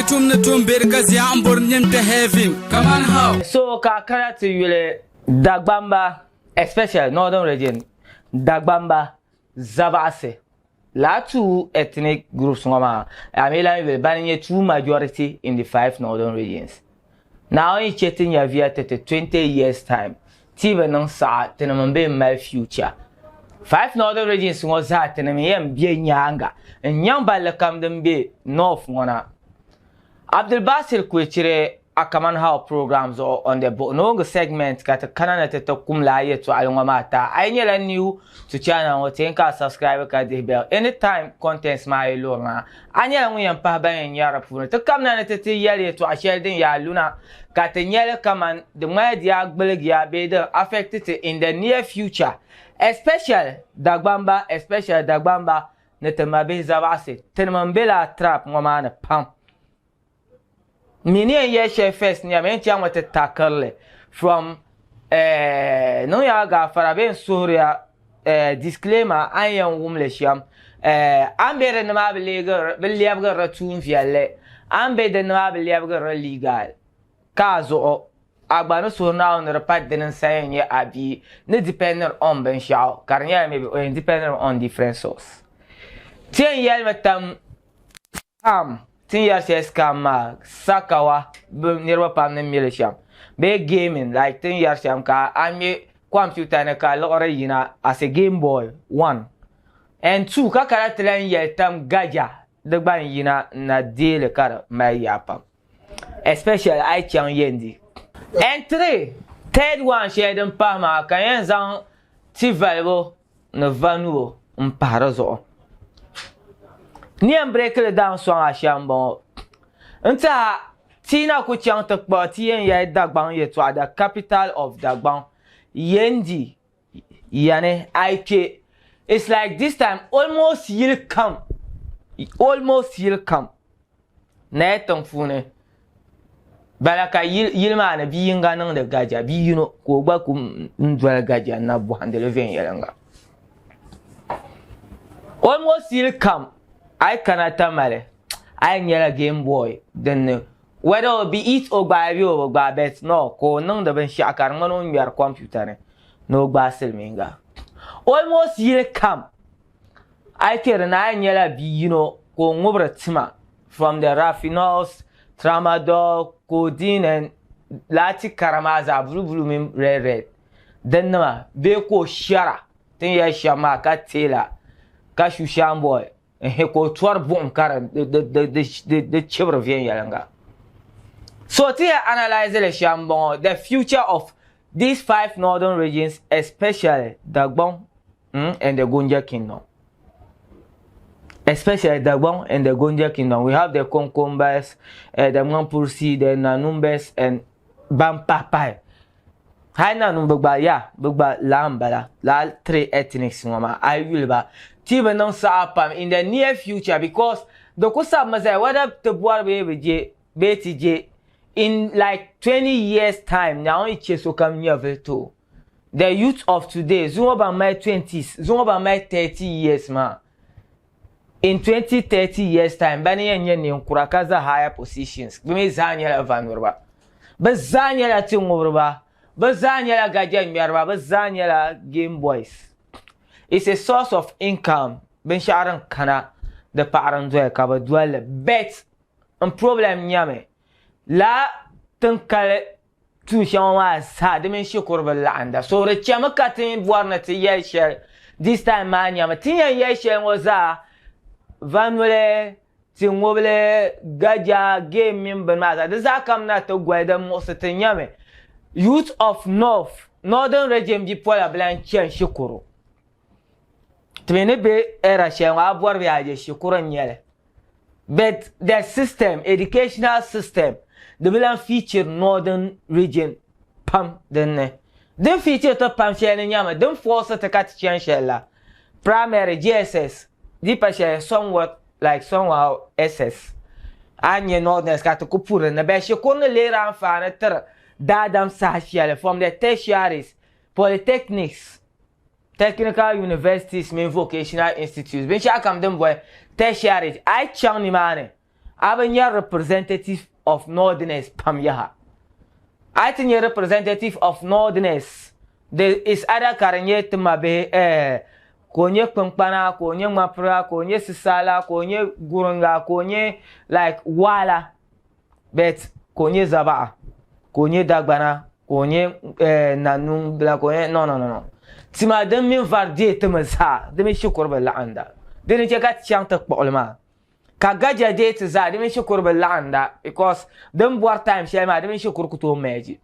tum na tum berkazi ambor nyemte heavy. Kaman how? So kakara to yule Dagbamba, especially northern region, Dagbamba, Zabase. La two ethnic groups ngoma. Amela will ban two majority in the 5 northern regions. Now in chatting ya via 20 years time. Tiba nang sa tenambe my future. 5 northern regions was that tenamem be nyanga. And young balakam them be north ngona. Abdul Basir Kuchire Kaman how programs or on the no segment got a canana to kumla to alumata. I never new to channel or think I subscribe at the bell anytime contents my luna. I never win paba in Europe to come na to yellow to a sheldon ya luna. Got a yellow command the media belegia be affected in the near future. Especially Dagbamba Netamabe Zavasi Tenmambela trap woman pump. Many years first near mention what a tackle from no yaga for a ben Surya disclaimer I am womanless I'm better than my believe ratun fiale I'm better than my believe legal caso Agbano so now on the repart didn't say yeah I be no dependent on Ben Shaw Carnier maybe independent on different source 10 years with 10 years yes come Sakawa nearby pam milisham. Be gaming like 10 years yam ka and me computer na ka lorayina as a Game Boy 1 and 2 ka karatlan yel tam gaja the ban yina na deal kar my yapam. Especially I chan yendi. And 3 third one share them pama kan zan ti valuable no vanuo mparazo. Niam break le down song a shambon. Unta Tina kuchang takba tien ya Dagbang ye to the capital of Dagbang. Yendi. Yane IK. It's like this time almost year come. Almost year come. Netong fune. Balaka yilma na biyinga nang de gaja bi you know ko ba ku ndwala gaja na bu handele ven yelanga. Almost year come. I cannot tell me. I need a Game Boy. Then whether it be it or by you or by bet no. Ko nang da ben shakar manon your computer. No basel minga. Almost year come. I care na I need a be you know ko ngobra tima from the raffinose, tramadol, codeine and lati karamaza blue min red. Then na be ko shara. Then ya shama ka tela ka shushan boy. He ko twar bom kara the chibra vien yalanga. So to analyze the shambon the future of these 5 northern regions, especially Dagbon and the GONJA kingdom. Especially Dagbon and the GONJA kingdom. We have the Konkobas, the Mampursi, the Nanumbes and Bampapai. Haina numbugba ya bugba lambala la 3 ethnics ngoma I will ba tiba non sa apam in the near future because the kusa maza whether the boar be BTJ in like 20 years time now it's so come near to the youth of today zoom about my 20s zoom about my 30 years man in 30 years time bani yenye ni kurakaza higher positions bimi zanya vanurba bazanya la tingurba bazanya gaja myarba bazanya Game Boys. It's a source of income. Ben sharan kana the parents do kaba dwell bet un problem nyame la tankale tu shama sa de men shukur anda so re chama katin buarna ti yeshel this time man nyama ti yeshel waza vanwele ti ngobele gaja game min maza de zakam na to gweda mo nyame youth of northern region bi pola blanche shukuru Twenty era shenwa abwar biaje shukuru nyele but the system educational system the bilan feature northern region pam then feature to pam shele nyama then force to kat chanshela primary GSS deeper share somewhat like somehow SS anye northern kat ko pure na be shukuru le ran fa na ter dadam sahshele from the tertiaries polytechnics technical universities, main vocational institutes. Ben shaka kam dem boy tertiary. I chang ni mane. Abanya representative of Northerners pam yaha. I think you're representative of Northerners. There is other karanye mabe konye kpankpana, konye mapra, konye sisala, konye gurunga, konye like wala. But konye zaba, konye dagbana, konye nanung bla konye no. Tima dem min vardi temza, dem shukur bel anda. Dem chekat chang tak polma. Kagaja date za dem shukur bel anda because dem war time shema dem shukur kuto meji.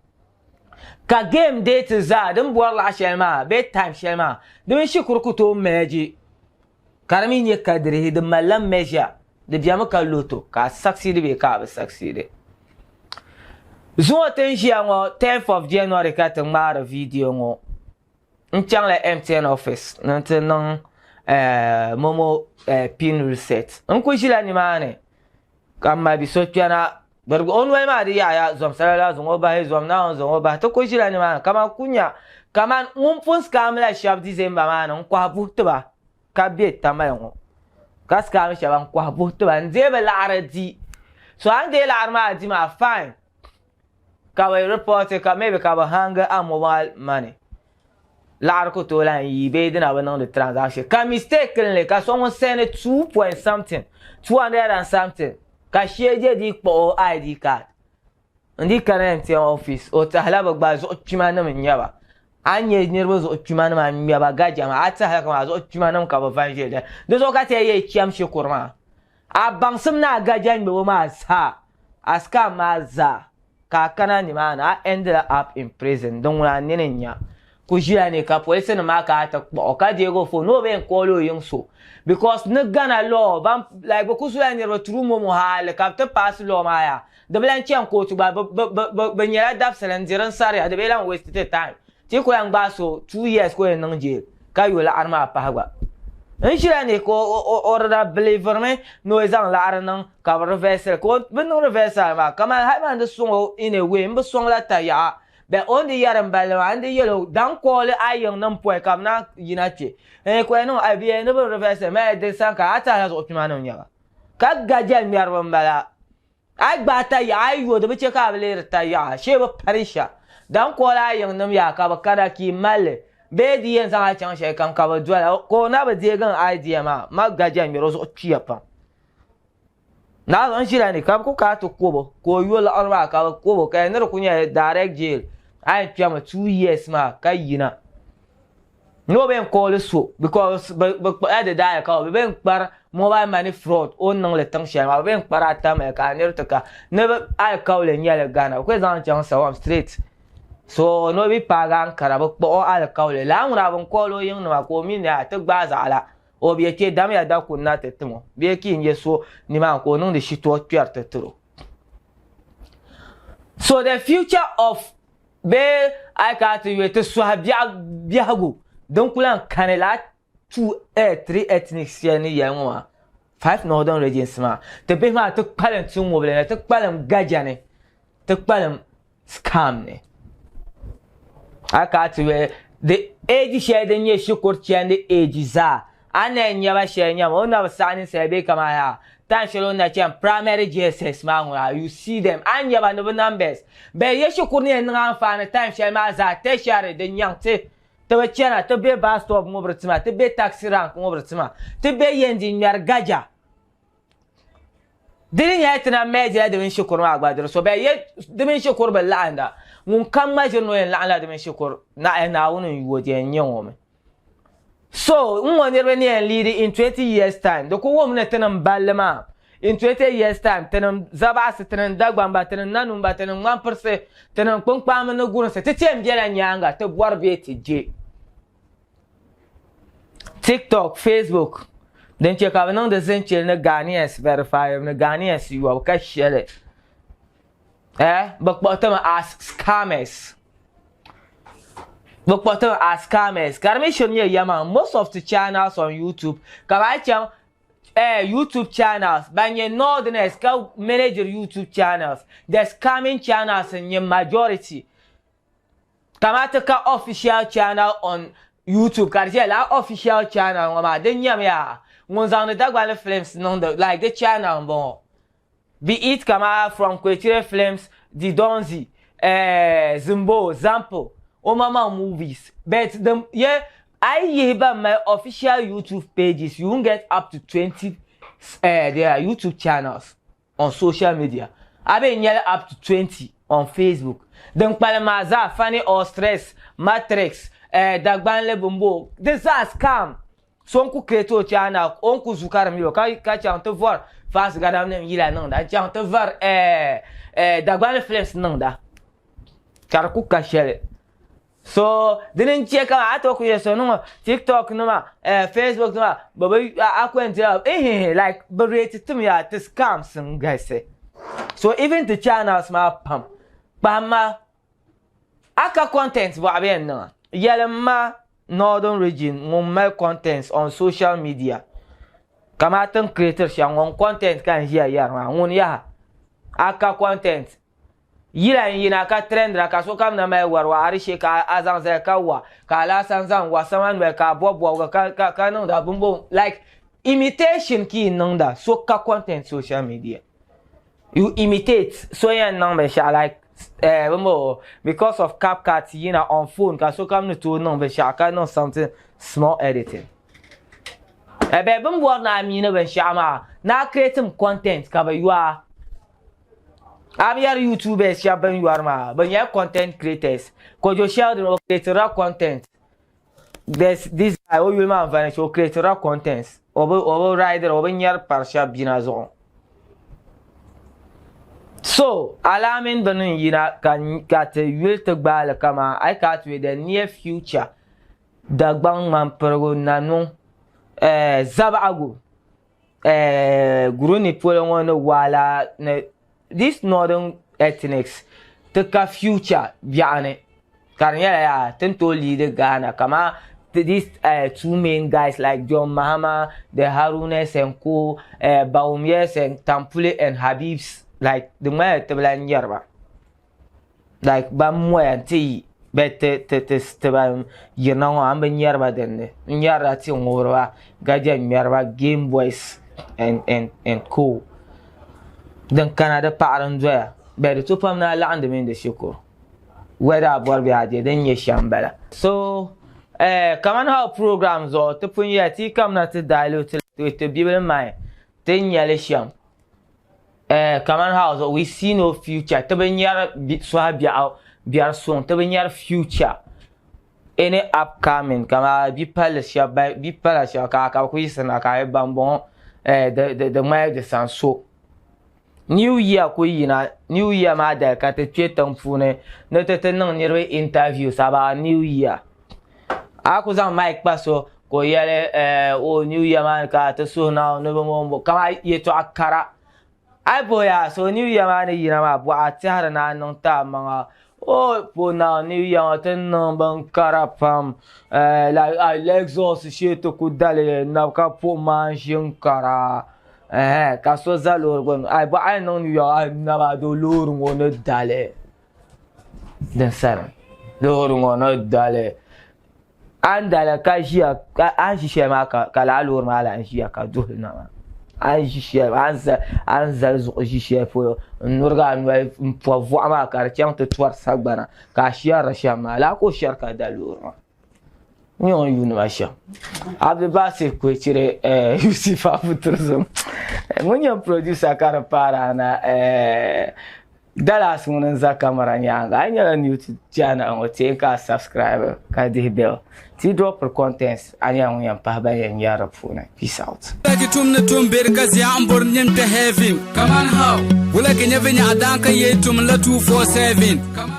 Ka game date za dem war la shema bedtime shema dem shukur kuto meji. Karmi nye kadri dem malam meja de biam ka loto ka succeed be ka be succeed. Zo tenjia ngo 10th of January ka te mara video ngo. Nchang la MTN office nantenang momo pin reset. Nko jila ni mane. Kama biso piana bergo onwe ma di ya zom sala zongo ba zom na zongo ba to ko jila ni mane kama kunya kama umpun scam la shab December mane nko abuto ba ka be tamayo. Ka scam shab nko abuto ba nzebe la aradi. So ande la arma di ma fine. Ka we report ka maybe ka ba hanga a mobile money. L'arco to la eBay then I went on the transaction. Ka mistakenly, ka someone send it 2 point something, 200 and something. Ka share di po ID card. Ndi current office o ta halaba ba zo chimana mnyaba. Anye nirbo zo chimana ma mnyaba gaja ma ata halaka zo chimana ka ba vanje de. Do zo ka te ye chiam shikurma. A bangsum na gaja mbe ma sa. Aska ma za. Ka kana ni mana ended up in prison. Don wala nenya. Kujia ni ka police na maka ata ka Diego fo no ben kolo yung so because ne Ghana law bam like because we ni retru mo hal ka te pass law maya de blan chen ko tu ba nyara daf salan jiran sare de belan waste time ti ko yang ba so 2 years ko en nje ka yo la arma pa hagba en shira ni ko order believer me no ezang la arnan ka reversal ko ben no reversal ma kama ha man de so in a way mbo so la ta ya. But on the year and bello and the yellow, don't call it I young numpo come now, Yinachi. And no, I be a never reverse a man, the Sanka, has Opiman Yaga. Cat Gajan Yarambala. I bata I would be check out later, Taya, shave of Parisha. Don't call I young Namya, Kabakadaki Male. Bedi and I chance I can cover dwell, go never digan idea, ma, Gajan, Miros or Chiapa. Now, on Shirani, Kabuka to Kobo, go you all rock, Kobo, can never direct jail. I am 2 years ma kayina. No ben call so because but at the die call ben par mobile money fraud on non le tang shama ben para tama ka nertaka never I call in yale Ghana ko zan chance am straight. So no bi pagan karabo bo al call la ngura bon call yin no ko min ya ta gbaza ala o bi ke dam ya da kunna tetmo bi ke yin so ni ma ko non de shito twerte tro. So the future of be I got to to biago don't kulan kanela 3 ethnic siani yanwa 5 northern regions ma te be ma to palan tun mobile to palan gajane to palan scam ne I got to the age share the nye shukur chande age za ane nyaba share nyama ona sani sebe kama ya Tanshelo na cham primary GSS ma you see them anya ba no numbers be ye shukuri en nga fa na time shel ma za te share de nyang te be chana te be bus stop mo britima te be taxi rank mo britima te be yendi nyar gaja dinin ya tana media de shukuru ma agba so be ye de shukuru be landa mun kan ma jirno en la de shukuru na wonu yuwo je nyenwo me. So, lead in 20 years' time. The woman tenam balema in 20 years' time. Tenam zabas, tenam dagbamba, tenam nanumba, tenam 1%, tenam pungpam no gurus, tetem jela nyanga, te warbeti j. TikTok, Facebook. Then check out the zenchel na Ghanaians verify na Ghanaians you are cash shell. But bottom ask scammers. Look what as scammers. Carmission yama most of the channels on YouTube. Kabacham YouTube channels. Banye Northerners can manage your YouTube channels. The scamming channels in your majority. Kamataka official channel on YouTube. Karjela official channel. Then yama. One's on the Dagwale Flames like the channel bon. be it kama from Kwetire Films, the Donzi, Zimbo, Zampo, Omama Movies. But the I have my official YouTube pages. You won't get up to 20 their YouTube channels on social media. I been up to 20 on Facebook. Then Palamaza, Funny or Stress, Matrix, Dagbanle Bumbo. This is scam. So on create a channel, on Zukar Milo, catch on to voir. Fast gadam nem yila nanda, chant te var Dagbanle Films nanda. Karku kashele. So didn't check out talk with no TikTok no Facebook no but I went up like berated to me at the scams and guys say. So even the channels ma pam bama aka contents wa ben no yelma northern region my contents on social media. Kama tan creators yang on content kan here yarma ngun ya aka content yina ka trend ra ka so kam na mai warwa arishe ka azan zai kawa ka la sanzan wasaman we ka bobo ka nan da bumbo like imitation ki nan da so ka content social media you imitate so yan nan be sha like bumbo because of CapCut yina on phone ka so kam no to nan be sha ka no something small editing be bumbo na mi na be sha ma na creating content ka ba you are I'm your YouTubers, you are ma, but you're content creators. Cause you share the creator content. There's this I owe you man financial creator contents. Over rider over your parsha binazon. So alamin banu yina kan kat will to bala kama I cat with the near future. Dagbang man pergo nanu zabagu guru ni polo ngono wala ne this northern ethnics take a future biane karnya ya tento leader Ghana kama these two main guys like John Mahama, the Harunes and Co, Baumies and Tampule and Habibs like the way to plan yerba like bamwe ti bete te you know I'm ben yerba then yerba ti ngorwa gajan yerba Game Boys and Co. Dan Canada pattern joya be the top na land min da shiko whether bor bi haje dan ye shambala so kaman how programs or to pun ya ti kam na to dialogue to bible mai ten yale sham kaman how we see no future to ben yar so biar son to ben yar future any upcoming kama bi palace ka ku yisana ka bambon the mai de sanso New Year ko yina New Year ma da ka te twetan fune no te nan nirwe interview saba New Year aku zan mic paso ko yele o New Year man ka te so na no mo kama yeto akara ai boya so New Year man yina ma bo atihara na non ta ma o po na New Year te nan ban karapam like I Lexus shit ko dale na ka po man kara kaso zalor gon ai ba ai non yo na ba do lor ngono dale den sar lor ngono dale andala ka jia ka anji ma ka la lor ma la anji ka do na anji anza zo ji fo nurga no po vo ma ka tian te twar sagbana ka shia rashama la ko shar ka dalor Nyon yun masha. Abe base Kwetire Yusufa Futurism. Munyo producer kara para na Dallas munan za kamera nyanga. Anya na YouTube channel ngo tenka subscribe ka de bell. Ti drop for contents anya ngunya pa ba yara funa. Peace out. Lagi tum na tum ber kazi ambor nyem te heavy. Kaman how? Wala kenya venya adanka yetum la 247.